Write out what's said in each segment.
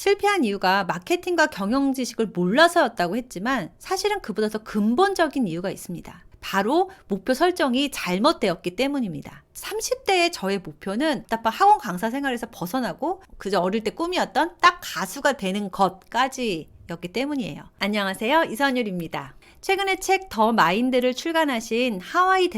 실패한 이유가 마케팅과 경영 지식을 몰라서였다고 했지만 사실은 그보다 더 근본적인 이유가 있습니다. 바로 목표 설정이 잘못되었기 때문입니다. 30대의 저의 목표는 딱 학원 강사 생활에서 벗어나고 그저 어릴 때 꿈이었던 딱 가수가 되는 것까지였기 때문이에요. 안녕하세요, 이선율입니다. 최근에 책 더 마인드를 출간하신 하와이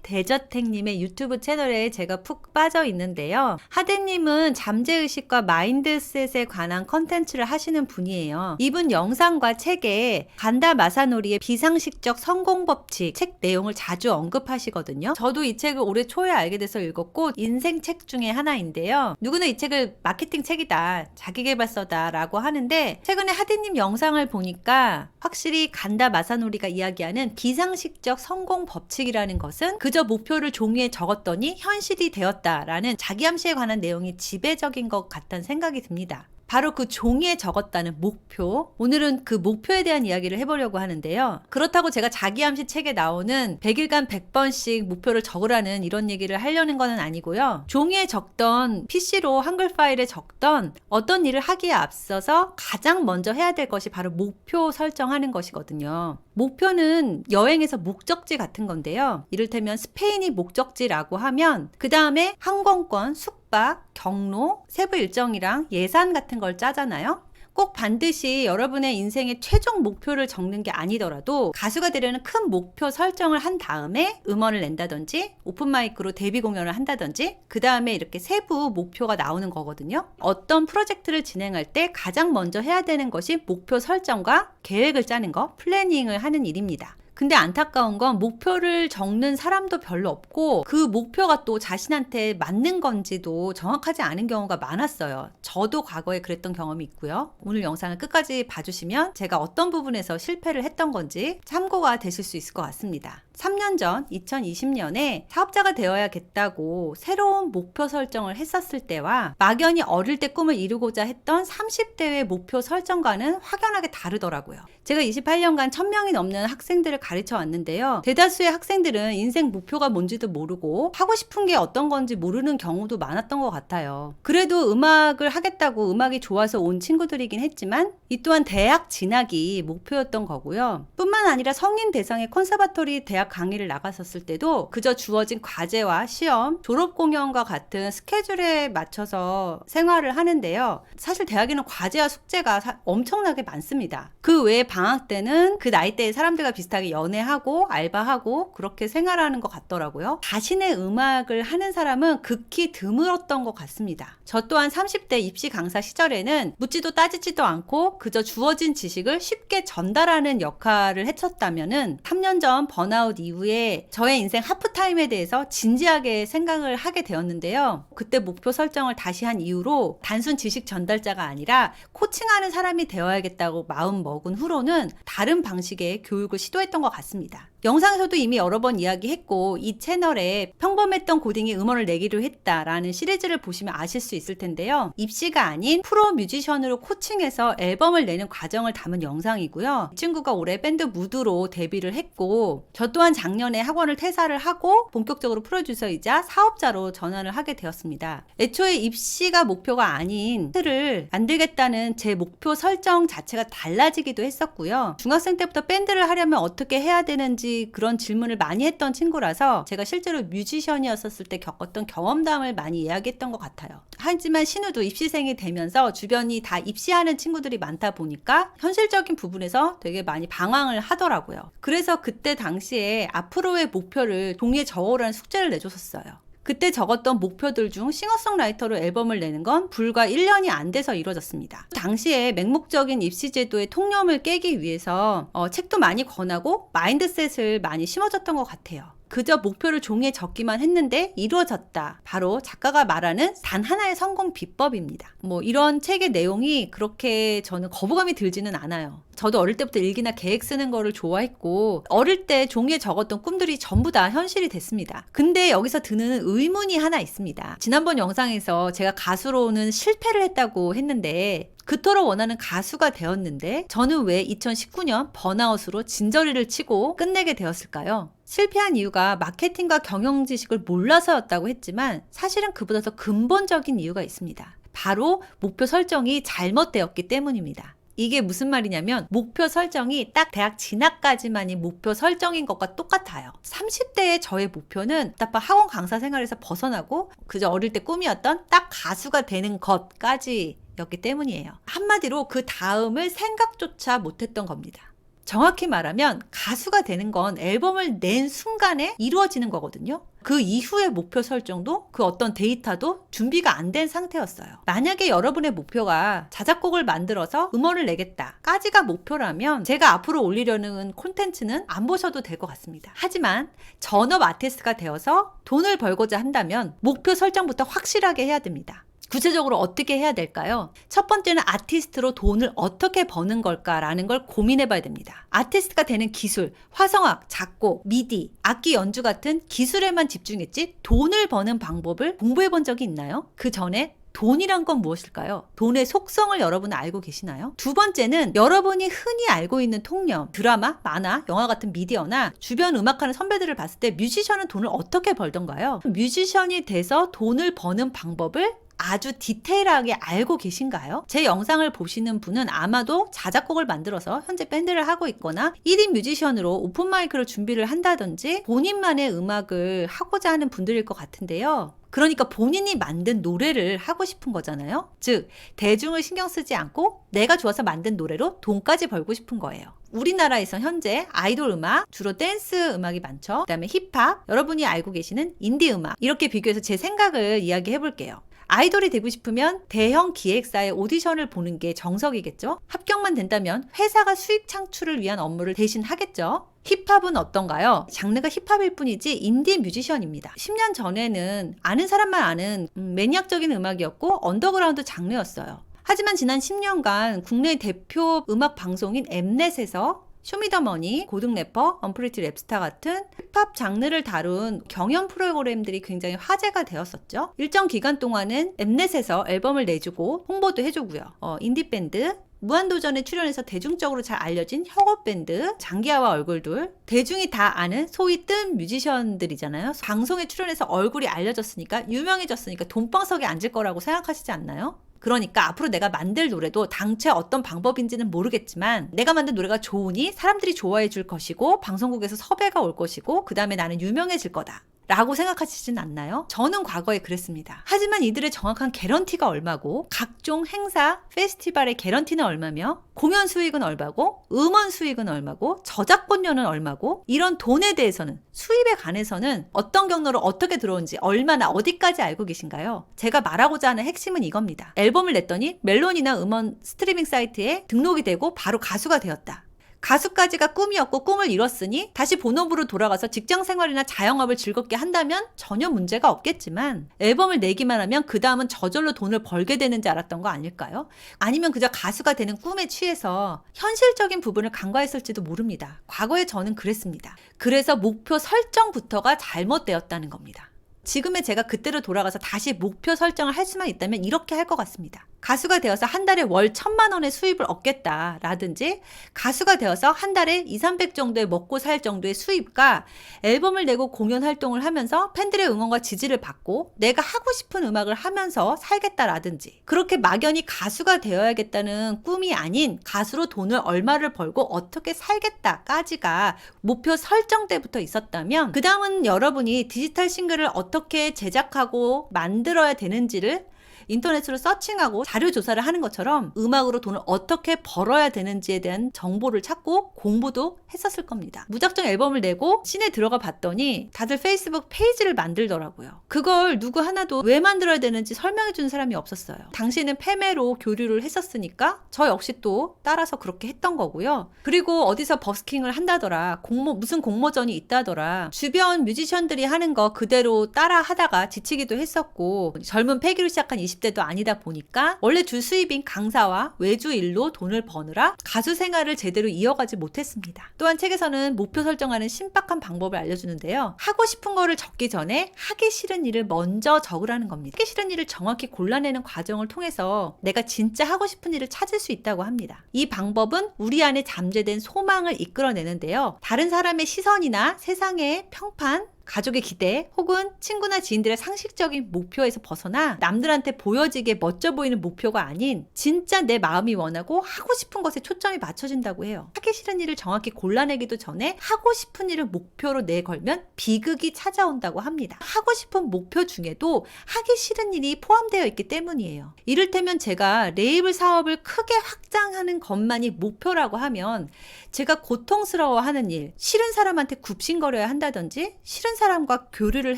대저택님의 유튜브 채널에 제가 푹 빠져 있는데요. 하대님은 잠재의식과 마인드셋에 관한 컨텐츠를 하시는 분이에요. 이분 영상과 책에 간다 마사노리의 비상식적 성공 법칙 책 내용을 자주 언급하시거든요. 저도 이 책을 올해 초에 알게 돼서 읽었고 인생 책 중에 하나인데요. 누구는 이 책을 마케팅 책이다, 자기계발서다 라고 하는데 최근에 하대님 영상을 보니까 확실히 간다 마사노리가 이야기하는 비상식적 성공 법칙이라는 것은 그저 목표를 종이에 적었더니 현실이 되었다라는 자기암시에 관한 내용이 지배적인 것 같다는 생각이 듭니다. 바로 그 종이에 적었다는 목표, 오늘은 그 목표에 대한 이야기를 해보려고 하는데요. 그렇다고 제가 자기암시 책에 나오는 100일간 100번씩 목표를 적으라는 이런 얘기를 하려는 건 아니고요. 종이에 적던, PC로 한글 파일에 적던 어떤 일을 하기에 앞서서 가장 먼저 해야 될 것이 바로 목표 설정하는 것이거든요. 목표는 여행에서 목적지 같은 건데요. 이를테면 스페인이 목적지라고 하면 그 다음에 항공권, 숙박, 경로, 세부 일정이랑 예산 같은 걸 짜잖아요. 꼭 반드시 여러분의 인생의 최종 목표를 적는 게 아니더라도 가수가 되려는 큰 목표 설정을 한 다음에 음원을 낸다든지 오픈마이크로 데뷔 공연을 한다든지 그 다음에 이렇게 세부 목표가 나오는 거거든요. 어떤 프로젝트를 진행할 때 가장 먼저 해야 되는 것이 목표 설정과 계획을 짜는 거, 플래닝을 하는 일입니다. 근데 안타까운 건 목표를 적는 사람도 별로 없고 그 목표가 또 자신한테 맞는 건지도 정확하지 않은 경우가 많았어요. 저도 과거에 그랬던 경험이 있고요. 오늘 영상을 끝까지 봐주시면 제가 어떤 부분에서 실패를 했던 건지 참고가 되실 수 있을 것 같습니다. 3년 전 2020년에 사업자가 되어야겠다고 새로운 목표 설정을 했었을 때와 막연히 어릴 때 꿈을 이루고자 했던 30대의 목표 설정과는 확연하게 다르더라고요. 제가 28년간 1000명이 넘는 학생들을 가르쳐 왔는데요. 대다수의 학생들은 인생 목표가 뭔지도 모르고 하고 싶은 게 어떤 건지 모르는 경우도 많았던 것 같아요. 그래도 음악을 하겠다고 음악이 좋아서 온 친구들이긴 했지만 이 또한 대학 진학이 목표였던 거고요. 뿐만 아니라 성인 대상의 콘서바토리 대학 강의를 나갔었을 때도 그저 주어진 과제와 시험, 졸업 공연과 같은 스케줄에 맞춰서 생활을 하는데요. 사실 대학에는 과제와 숙제가 엄청나게 많습니다. 그 외에 방학 때는 그 나이대의 사람들과 비슷하게 연애하고 알바하고 그렇게 생활하는 것 같더라고요. 자신의 음악을 하는 사람은 극히 드물었던 것 같습니다. 저 또한 30대 입시 강사 시절에는 묻지도 따지지도 않고 그저 주어진 지식을 쉽게 전달하는 역할을 했었다면은 3년 전 번아웃 이후에 저의 인생 하프타임에 대해서 진지하게 생각을 하게 되었는데요. 그때 목표 설정을 다시 한 이후로 단순 지식 전달자가 아니라 코칭하는 사람이 되어야겠다고 마음 먹은 후로는 다른 방식의 교육을 시도했던 것 같습니다. 영상에서도 이미 여러 번 이야기했고 이 채널에 평범했던 고딩이 음원을 내기로 했다라는 시리즈를 보시면 아실 수 있을 텐데요. 입시가 아닌 프로 뮤지션으로 코칭해서 앨범을 내는 과정을 담은 영상이고요. 이 친구가 올해 밴드 무드로 데뷔를 했고 저 또한 작년에 학원을 퇴사를 하고 본격적으로 프로듀서이자 사업자로 전환을 하게 되었습니다. 애초에 입시가 목표가 아닌 틀을 만들겠다는 제 목표 설정 자체가 달라지기도 했었고요. 중학생 때부터 밴드를 하려면 어떻게 해야 되는지 그런 질문을 많이 했던 친구라서 제가 실제로 뮤지션이었을 때 겪었던 경험담을 많이 이야기했던 것 같아요. 하지만 신우도 입시생이 되면서 주변이 다 입시하는 친구들이 많다 보니까 현실적인 부분에서 되게 많이 방황을 하더라고요. 그래서 그때 당시에 앞으로의 목표를 종이에 적어오라는 숙제를 내줬었어요. 그때 적었던 목표들 중 싱어송라이터로 앨범을 내는 건 불과 1년이 안 돼서 이루어졌습니다. 당시에 맹목적인 입시제도의 통념을 깨기 위해서 책도 많이 권하고 마인드셋을 많이 심어줬던 것 같아요. 그저 목표를 종이에 적기만 했는데 이루어졌다. 바로 작가가 말하는 단 하나의 성공 비법입니다. 이런 책의 내용이 그렇게 저는 거부감이 들지는 않아요. 저도 어릴 때부터 일기나 계획 쓰는 거를 좋아했고 어릴 때 종이에 적었던 꿈들이 전부 다 현실이 됐습니다. 근데 여기서 드는 의문이 하나 있습니다. 지난번 영상에서 제가 가수로는 실패를 했다고 했는데 그토록 원하는 가수가 되었는데 저는 왜 2019년 번아웃으로 진저리를 치고 끝내게 되었을까요? 실패한 이유가 마케팅과 경영 지식을 몰라서였다고 했지만 사실은 그보다 더 근본적인 이유가 있습니다. 바로 목표 설정이 잘못되었기 때문입니다. 이게 무슨 말이냐면 목표 설정이 딱 대학 진학까지만이 목표 설정인 것과 똑같아요. 30대의 저의 목표는 딱 학원 강사 생활에서 벗어나고 그저 어릴 때 꿈이었던 딱 가수가 되는 것까지였기 때문이에요. 한마디로 그 다음을 생각조차 못했던 겁니다. 정확히 말하면 가수가 되는 건 앨범을 낸 순간에 이루어지는 거거든요. 그 이후의 목표 설정도 그 어떤 데이터도 준비가 안 된 상태였어요. 만약에 여러분의 목표가 자작곡을 만들어서 음원을 내겠다까지가 목표라면 제가 앞으로 올리려는 콘텐츠는 안 보셔도 될 것 같습니다. 하지만 전업 아티스트가 되어서 돈을 벌고자 한다면 목표 설정부터 확실하게 해야 됩니다. 구체적으로 어떻게 해야 될까요? 첫 번째는 아티스트로 돈을 어떻게 버는 걸까라는 걸 고민해 봐야 됩니다. 아티스트가 되는 기술, 화성학, 작곡, 미디, 악기 연주 같은 기술에만 집중했지 돈을 버는 방법을 공부해 본 적이 있나요? 그 전에 돈이란 건 무엇일까요? 돈의 속성을 여러분은 알고 계시나요? 두 번째는 여러분이 흔히 알고 있는 통념, 드라마, 만화, 영화 같은 미디어나 주변 음악하는 선배들을 봤을 때 뮤지션은 돈을 어떻게 벌던가요? 뮤지션이 돼서 돈을 버는 방법을 아주 디테일하게 알고 계신가요? 제 영상을 보시는 분은 아마도 자작곡을 만들어서 현재 밴드를 하고 있거나 1인 뮤지션으로 오픈마이크를 준비를 한다든지 본인만의 음악을 하고자 하는 분들일 것 같은데요. 그러니까 본인이 만든 노래를 하고 싶은 거잖아요. 즉, 대중을 신경 쓰지 않고 내가 좋아서 만든 노래로 돈까지 벌고 싶은 거예요. 우리나라에서 현재 아이돌 음악, 주로 댄스 음악이 많죠. 그다음에 힙합, 여러분이 알고 계시는 인디 음악, 이렇게 비교해서 제 생각을 이야기해 볼게요. 아이돌이 되고 싶으면 대형 기획사의 오디션을 보는 게 정석이겠죠. 합격만 된다면 회사가 수익 창출을 위한 업무를 대신 하겠죠. 힙합은 어떤가요? 장르가 힙합일 뿐이지 인디 뮤지션입니다. 10년 전에는 아는 사람만 아는 매니악적인 음악이었고 언더그라운드 장르였어요. 하지만 지난 10년간 국내 대표 음악 방송인 엠넷에서 쇼미더머니, 고등 래퍼, 언프리티 랩스타 같은 힙합 장르를 다룬 경연 프로그램들이 굉장히 화제가 되었었죠. 일정 기간 동안은 엠넷에서 앨범을 내주고 홍보도 해주고요. 인디밴드, 무한도전에 출연해서 대중적으로 잘 알려진 혁오밴드, 장기하와 얼굴들, 대중이 다 아는 소위 뜬 뮤지션들이잖아요. 방송에 출연해서 얼굴이 알려졌으니까, 유명해졌으니까 돈방석에 앉을 거라고 생각하시지 않나요? 그러니까 앞으로 내가 만들 노래도 당최 어떤 방법인지는 모르겠지만 내가 만든 노래가 좋으니 사람들이 좋아해 줄 것이고 방송국에서 섭외가 올 것이고 그 다음에 나는 유명해질 거다 라고 생각하시진 않나요? 저는 과거에 그랬습니다. 하지만 이들의 정확한 개런티가 얼마고 각종 행사, 페스티벌의 개런티는 얼마며 공연 수익은 얼마고 음원 수익은 얼마고 저작권료는 얼마고 이런 돈에 대해서는 수입에 관해서는 어떤 경로로 어떻게 들어온지 얼마나 어디까지 알고 계신가요? 제가 말하고자 하는 핵심은 이겁니다. 앨범을 냈더니 멜론이나 음원 스트리밍 사이트에 등록이 되고 바로 가수가 되었다. 가수까지가 꿈이었고 꿈을 이뤘으니 다시 본업으로 돌아가서 직장 생활이나 자영업을 즐겁게 한다면 전혀 문제가 없겠지만 앨범을 내기만 하면 그 다음은 저절로 돈을 벌게 되는지 알았던 거 아닐까요? 아니면 그저 가수가 되는 꿈에 취해서 현실적인 부분을 간과했을지도 모릅니다. 과거에 저는 그랬습니다. 그래서 목표 설정부터가 잘못되었다는 겁니다. 지금의 제가 그때로 돌아가서 다시 목표 설정을 할 수만 있다면 이렇게 할 것 같습니다. 가수가 되어서 한 달에 월 1,000만 원의 수입을 얻겠다라든지 가수가 되어서 한 달에 200-300 정도의 먹고 살 정도의 수입과 앨범을 내고 공연 활동을 하면서 팬들의 응원과 지지를 받고 내가 하고 싶은 음악을 하면서 살겠다라든지 그렇게 막연히 가수가 되어야겠다는 꿈이 아닌 가수로 돈을 얼마를 벌고 어떻게 살겠다까지가 목표 설정 때부터 있었다면 그 다음은 여러분이 디지털 싱글을 어떻게 제작하고 만들어야 되는지를 인터넷으로 서칭하고 자료 조사를 하는 것처럼 음악으로 돈을 어떻게 벌어야 되는지에 대한 정보를 찾고 공부도 했었을 겁니다. 무작정 앨범을 내고 씬에 들어가 봤더니 다들 페이스북 페이지를 만들더라고요. 그걸 누구 하나도 왜 만들어야 되는지 설명해 주는 사람이 없었어요. 당시에는 패매로 교류를 했었으니까 저 역시 또 따라서 그렇게 했던 거고요. 그리고 어디서 버스킹을 한다더라, 무슨 공모전이 있다더라, 주변 뮤지션들이 하는 거 그대로 따라 하다가 지치기도 했었고 젊은 패기로 시작한 20대도 아니다 보니까 원래 주 수입인 강사와 외주 일로 돈을 버느라 가수 생활을 제대로 이어가지 못했습니다. 또한 책에서는 목표 설정하는 신박한 방법을 알려주는데요. 하고 싶은 거를 적기 전에 하기 싫은 일을 먼저 적으라는 겁니다. 하기 싫은 일을 정확히 골라내는 과정을 통해서 내가 진짜 하고 싶은 일을 찾을 수 있다고 합니다. 이 방법은 우리 안에 잠재된 소망을 이끌어내는데요. 다른 사람의 시선이나 세상의 평판, 가족의 기대 혹은 친구나 지인들의 상식적인 목표에서 벗어나 남들한테 보여지게 멋져 보이는 목표가 아닌 진짜 내 마음이 원하고 하고 싶은 것에 초점이 맞춰진다고 해요. 하기 싫은 일을 정확히 골라내기도 전에 하고 싶은 일을 목표로 내걸면 비극이 찾아온다고 합니다. 하고 싶은 목표 중에도 하기 싫은 일이 포함되어 있기 때문이에요. 이를테면 제가 레이블 사업을 크게 확장하는 것만이 목표라고 하면 제가 고통스러워하는 일, 싫은 사람한테 굽신거려야 한다든지 싫은 사람과 교류를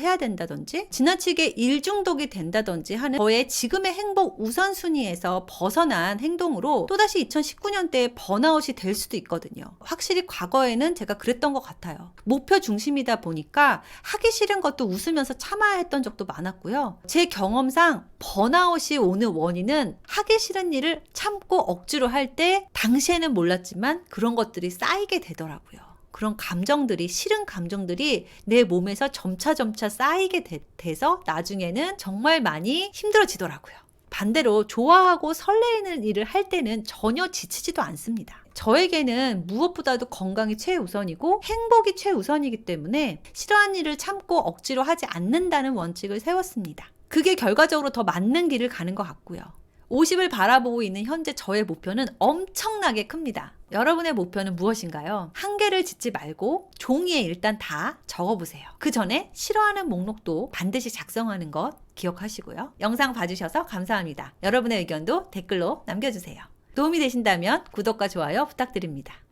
해야 된다든지 지나치게 일 중독이 된다든지 하는 저의 지금의 행복 우선순위에서 벗어난 행동으로 또다시 2019년대에 번아웃이 될 수도 있거든요. 확실히 과거에는 제가 그랬던 것 같아요. 목표 중심이다 보니까 하기 싫은 것도 웃으면서 참아야 했던 적도 많았고요. 제 경험상 번아웃이 오는 원인은 하기 싫은 일을 참고 억지로 할 때 당시에는 몰랐지만 그런 것들이 쌓이게 되더라고요. 그런 감정들이, 싫은 감정들이 내 몸에서 점차 쌓이게 돼서 나중에는 정말 많이 힘들어지더라고요. 반대로 좋아하고 설레이는 일을 할 때는 전혀 지치지도 않습니다. 저에게는 무엇보다도 건강이 최우선이고 행복이 최우선이기 때문에 싫어하는 일을 참고 억지로 하지 않는다는 원칙을 세웠습니다. 그게 결과적으로 더 맞는 길을 가는 것 같고요. 50을 바라보고 있는 현재 저의 목표는 엄청나게 큽니다. 여러분의 목표는 무엇인가요? 한계를 짓지 말고 종이에 일단 다 적어보세요. 그 전에 싫어하는 목록도 반드시 작성하는 것 기억하시고요. 영상 봐주셔서 감사합니다. 여러분의 의견도 댓글로 남겨주세요. 도움이 되신다면 구독과 좋아요 부탁드립니다.